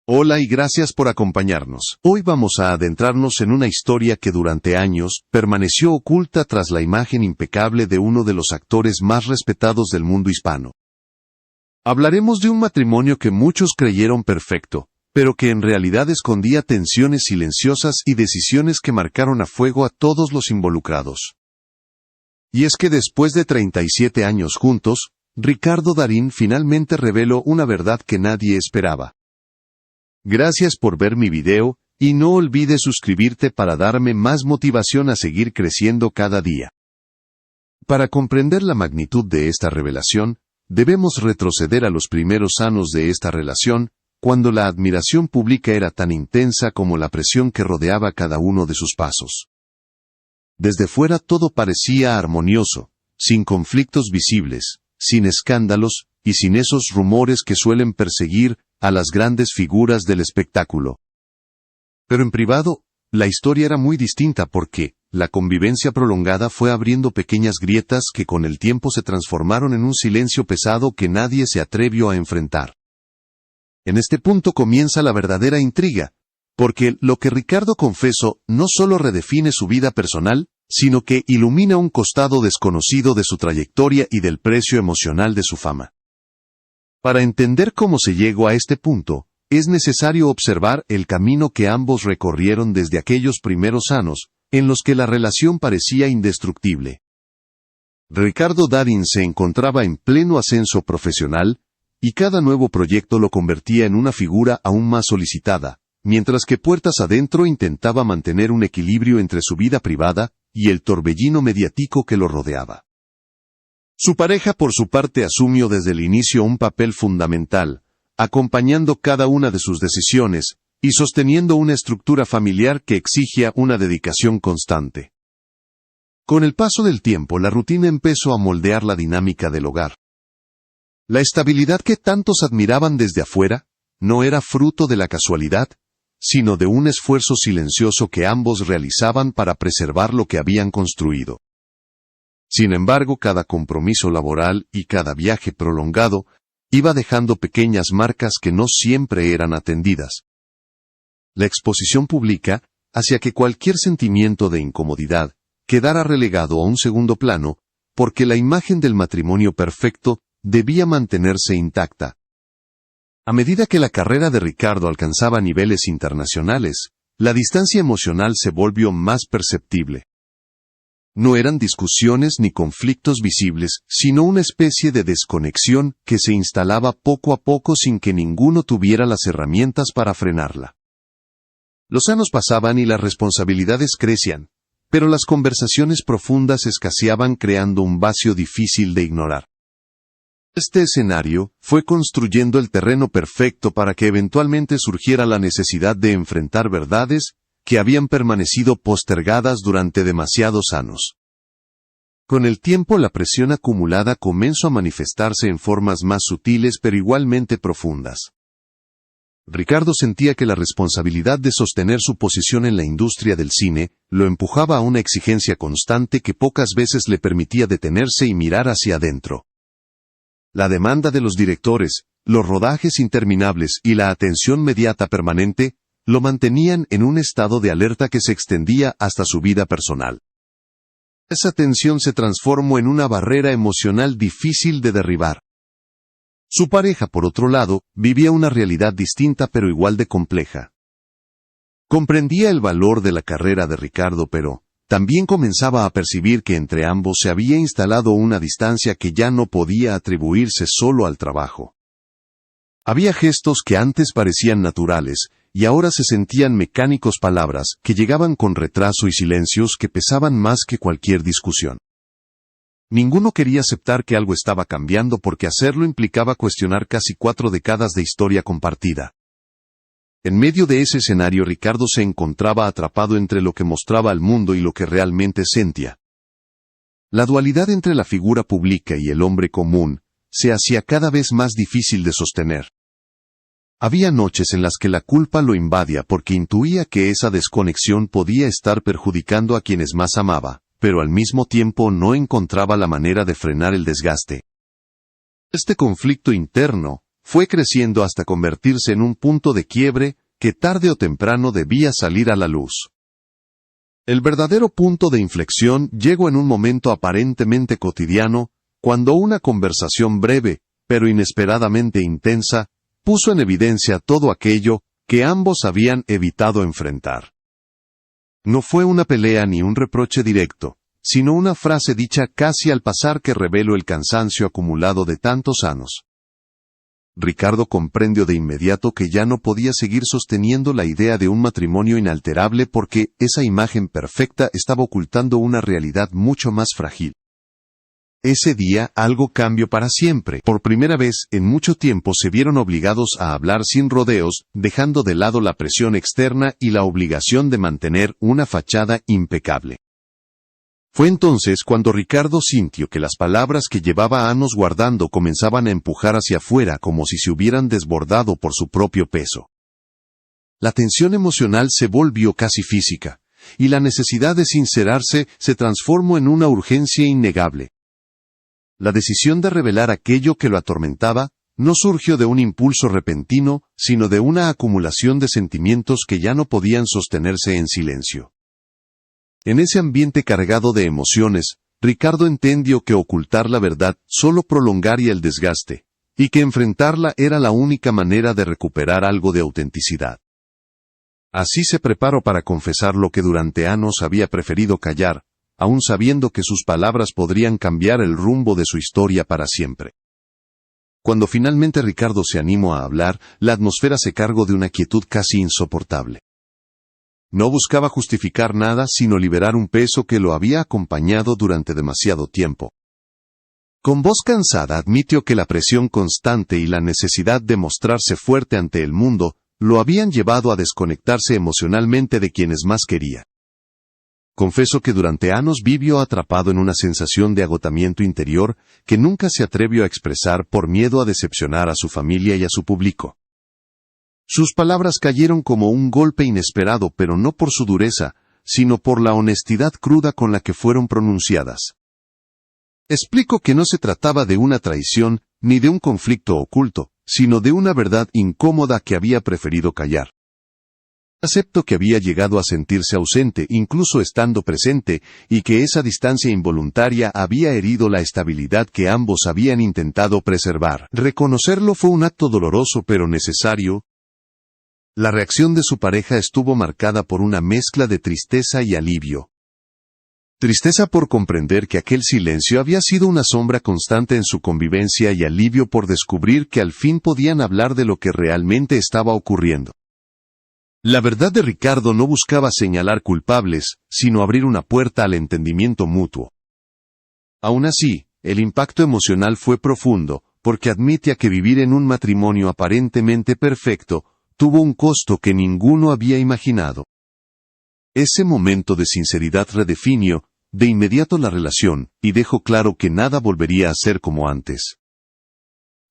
Hola y gracias por acompañarnos. Hoy vamos a adentrarnos en una historia que durante años permaneció oculta tras la imagen impecable de uno de los actores más respetados del mundo hispano. Hablaremos de un matrimonio que muchos creyeron perfecto, pero que en realidad escondía tensiones silenciosas y decisiones que marcaron a fuego a todos los involucrados. Y es que después de 37 años juntos, Ricardo Darín finalmente reveló una verdad que nadie esperaba. Gracias por ver mi video, y no olvides suscribirte para darme más motivación a seguir creciendo cada día. Para comprender la magnitud de esta revelación, debemos retroceder a los primeros años de esta relación, cuando la admiración pública era tan intensa como la presión que rodeaba cada uno de sus pasos. Desde fuera todo parecía armonioso, sin conflictos visibles, sin escándalos, y sin esos rumores que suelen perseguir a las grandes figuras del espectáculo. Pero en privado, la historia era muy distinta porque la convivencia prolongada fue abriendo pequeñas grietas que con el tiempo se transformaron en un silencio pesado que nadie se atrevió a enfrentar. En este punto comienza la verdadera intriga, porque lo que Ricardo confesó no solo redefine su vida personal, sino que ilumina un costado desconocido de su trayectoria y del precio emocional de su fama. Para entender cómo se llegó a este punto, es necesario observar el camino que ambos recorrieron desde aquellos primeros años, en los que la relación parecía indestructible. Ricardo Darín se encontraba en pleno ascenso profesional, y cada nuevo proyecto lo convertía en una figura aún más solicitada, mientras que puertas adentro intentaba mantener un equilibrio entre su vida privada y el torbellino mediático que lo rodeaba. Su pareja por su parte asumió desde el inicio un papel fundamental, acompañando cada una de sus decisiones, y sosteniendo una estructura familiar que exigía una dedicación constante. Con el paso del tiempo la rutina empezó a moldear la dinámica del hogar. La estabilidad que tantos admiraban desde afuera, no era fruto de la casualidad, sino de un esfuerzo silencioso que ambos realizaban para preservar lo que habían construido. Sin embargo, cada compromiso laboral y cada viaje prolongado iba dejando pequeñas marcas que no siempre eran atendidas. La exposición pública hacía que cualquier sentimiento de incomodidad quedara relegado a un segundo plano, porque la imagen del matrimonio perfecto debía mantenerse intacta. A medida que la carrera de Ricardo alcanzaba niveles internacionales, la distancia emocional se volvió más perceptible. No eran discusiones ni conflictos visibles, sino una especie de desconexión que se instalaba poco a poco sin que ninguno tuviera las herramientas para frenarla. Los años pasaban y las responsabilidades crecían, pero las conversaciones profundas escaseaban creando un vacío difícil de ignorar. Este escenario fue construyendo el terreno perfecto para que eventualmente surgiera la necesidad de enfrentar verdades que habían permanecido postergadas durante demasiados años. Con el tiempo la presión acumulada comenzó a manifestarse en formas más sutiles pero igualmente profundas. Ricardo sentía que la responsabilidad de sostener su posición en la industria del cine lo empujaba a una exigencia constante que pocas veces le permitía detenerse y mirar hacia adentro. La demanda de los directores, los rodajes interminables y la atención mediata permanente lo mantenían en un estado de alerta que se extendía hasta su vida personal. Esa tensión se transformó en una barrera emocional difícil de derribar. Su pareja, por otro lado, vivía una realidad distinta pero igual de compleja. Comprendía el valor de la carrera de Ricardo, pero también comenzaba a percibir que entre ambos se había instalado una distancia que ya no podía atribuirse solo al trabajo. Había gestos que antes parecían naturales, y ahora se sentían mecánicos, palabras que llegaban con retraso y silencios que pesaban más que cualquier discusión. Ninguno quería aceptar que algo estaba cambiando porque hacerlo implicaba cuestionar casi 4 décadas de historia compartida. En medio de ese escenario Ricardo se encontraba atrapado entre lo que mostraba al mundo y lo que realmente sentía. La dualidad entre la figura pública y el hombre común se hacía cada vez más difícil de sostener. Había noches en las que la culpa lo invadía porque intuía que esa desconexión podía estar perjudicando a quienes más amaba, pero al mismo tiempo no encontraba la manera de frenar el desgaste. Este conflicto interno fue creciendo hasta convertirse en un punto de quiebre que tarde o temprano debía salir a la luz. El verdadero punto de inflexión llegó en un momento aparentemente cotidiano, cuando una conversación breve, pero inesperadamente intensa, puso en evidencia todo aquello que ambos habían evitado enfrentar. No fue una pelea ni un reproche directo, sino una frase dicha casi al pasar que reveló el cansancio acumulado de tantos años. Ricardo comprendió de inmediato que ya no podía seguir sosteniendo la idea de un matrimonio inalterable porque esa imagen perfecta estaba ocultando una realidad mucho más frágil. Ese día algo cambió para siempre. Por primera vez en mucho tiempo se vieron obligados a hablar sin rodeos, dejando de lado la presión externa y la obligación de mantener una fachada impecable. Fue entonces cuando Ricardo sintió que las palabras que llevaba años guardando comenzaban a empujar hacia afuera como si se hubieran desbordado por su propio peso. La tensión emocional se volvió casi física, y la necesidad de sincerarse se transformó en una urgencia innegable. La decisión de revelar aquello que lo atormentaba no surgió de un impulso repentino, sino de una acumulación de sentimientos que ya no podían sostenerse en silencio. En ese ambiente cargado de emociones, Ricardo entendió que ocultar la verdad solo prolongaría el desgaste, y que enfrentarla era la única manera de recuperar algo de autenticidad. Así se preparó para confesar lo que durante años había preferido callar, aun sabiendo que sus palabras podrían cambiar el rumbo de su historia para siempre. Cuando finalmente Ricardo se animó a hablar, la atmósfera se cargó de una quietud casi insoportable. No buscaba justificar nada sino liberar un peso que lo había acompañado durante demasiado tiempo. Con voz cansada admitió que la presión constante y la necesidad de mostrarse fuerte ante el mundo lo habían llevado a desconectarse emocionalmente de quienes más quería. Confesó que durante años vivió atrapado en una sensación de agotamiento interior que nunca se atrevió a expresar por miedo a decepcionar a su familia y a su público. Sus palabras cayeron como un golpe inesperado, pero no por su dureza, sino por la honestidad cruda con la que fueron pronunciadas. Explicó que no se trataba de una traición, ni de un conflicto oculto, sino de una verdad incómoda que había preferido callar. Aceptó que había llegado a sentirse ausente, incluso estando presente, y que esa distancia involuntaria había herido la estabilidad que ambos habían intentado preservar. Reconocerlo fue un acto doloroso pero necesario. La reacción de su pareja estuvo marcada por una mezcla de tristeza y alivio. Tristeza por comprender que aquel silencio había sido una sombra constante en su convivencia y alivio por descubrir que al fin podían hablar de lo que realmente estaba ocurriendo. La verdad de Ricardo no buscaba señalar culpables, sino abrir una puerta al entendimiento mutuo. Aún así, el impacto emocional fue profundo, porque admitía que vivir en un matrimonio aparentemente perfecto tuvo un costo que ninguno había imaginado. Ese momento de sinceridad redefinió de inmediato la relación, y dejó claro que nada volvería a ser como antes.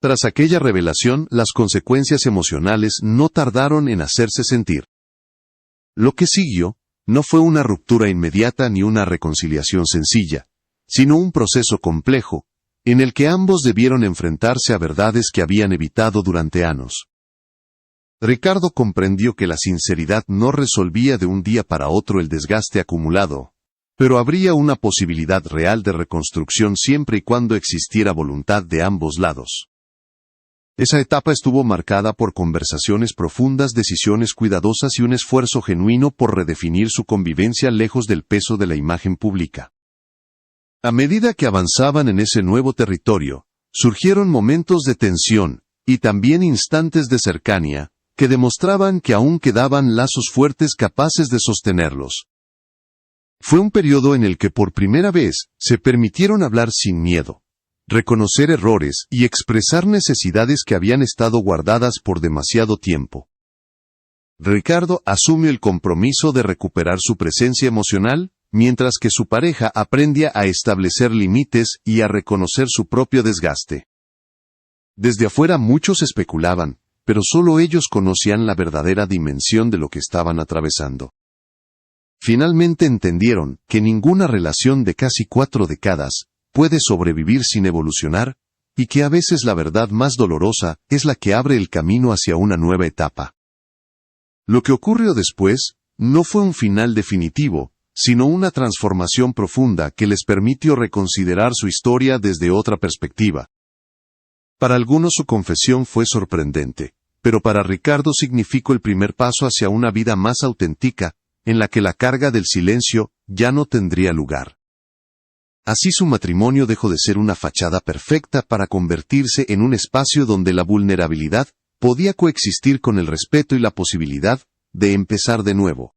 Tras aquella revelación, las consecuencias emocionales no tardaron en hacerse sentir. Lo que siguió no fue una ruptura inmediata ni una reconciliación sencilla, sino un proceso complejo, en el que ambos debieron enfrentarse a verdades que habían evitado durante años. Ricardo comprendió que la sinceridad no resolvía de un día para otro el desgaste acumulado, pero habría una posibilidad real de reconstrucción siempre y cuando existiera voluntad de ambos lados. Esa etapa estuvo marcada por conversaciones profundas, decisiones cuidadosas y un esfuerzo genuino por redefinir su convivencia lejos del peso de la imagen pública. A medida que avanzaban en ese nuevo territorio, surgieron momentos de tensión, y también instantes de cercanía, que demostraban que aún quedaban lazos fuertes capaces de sostenerlos. Fue un periodo en el que por primera vez se permitieron hablar sin miedo, reconocer errores y expresar necesidades que habían estado guardadas por demasiado tiempo. Ricardo asumió el compromiso de recuperar su presencia emocional, mientras que su pareja aprendía a establecer límites y a reconocer su propio desgaste. Desde afuera muchos especulaban, pero solo ellos conocían la verdadera dimensión de lo que estaban atravesando. Finalmente entendieron que ninguna relación de casi 4 décadas puede sobrevivir sin evolucionar, y que a veces la verdad más dolorosa es la que abre el camino hacia una nueva etapa. Lo que ocurrió después no fue un final definitivo, sino una transformación profunda que les permitió reconsiderar su historia desde otra perspectiva. Para algunos su confesión fue sorprendente, pero para Ricardo significó el primer paso hacia una vida más auténtica, en la que la carga del silencio ya no tendría lugar. Así su matrimonio dejó de ser una fachada perfecta para convertirse en un espacio donde la vulnerabilidad podía coexistir con el respeto y la posibilidad de empezar de nuevo.